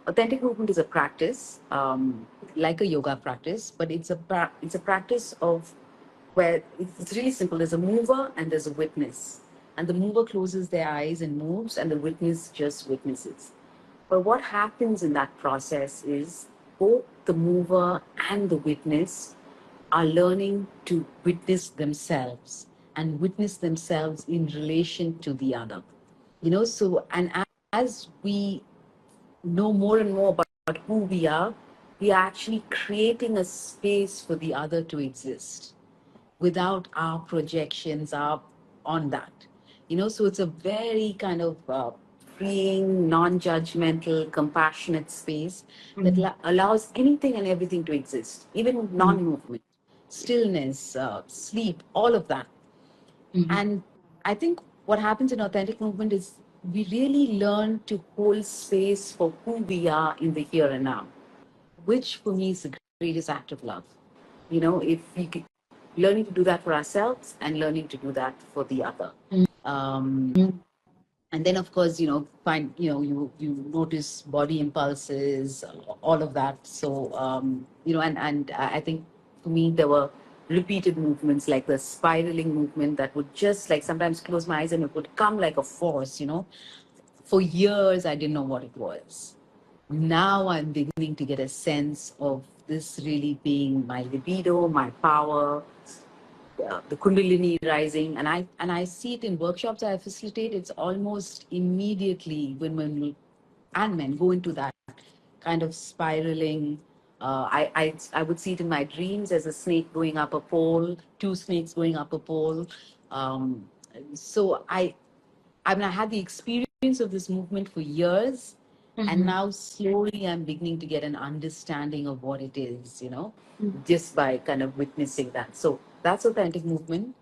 Authentic movement is a practice, like a yoga practice, but it's a practice of where it's really simple. There's a mover and there's a witness, and the mover closes their eyes and moves, and the witness just witnesses. But what happens in that process is both the mover and the witness are learning to witness themselves and witness themselves in relation to the other. So, and as we know more and more about who we are actually creating a space for the other to exist without our projections are on that. So it's a very kind of freeing, non-judgmental, compassionate space that allows anything and everything to exist, even non-movement, stillness, sleep, all of that. And I think what happens in authentic movement is we really learn to hold space for who we are in the here and now, which for me is the greatest act of love. If we could, learning to do that for ourselves and learning to do that for the other. Um, and then of course, find, you notice body impulses, all of that. So, and I think for me, there were repeated movements like the spiraling movement that would just like sometimes close my eyes and it would come like a force. For years, I didn't know what it was. Now I'm beginning to get a sense of this really being my libido, my power, the kundalini rising, and I see it in workshops I facilitate. It's almost immediately when women and men go into that kind of spiraling. I would see it in my dreams as a snake going up a pole, two snakes going up a pole. Um, so I had the experience of this movement for years, and now slowly I'm beginning to get an understanding of what it is, just by kind of witnessing that. So that's authentic movement.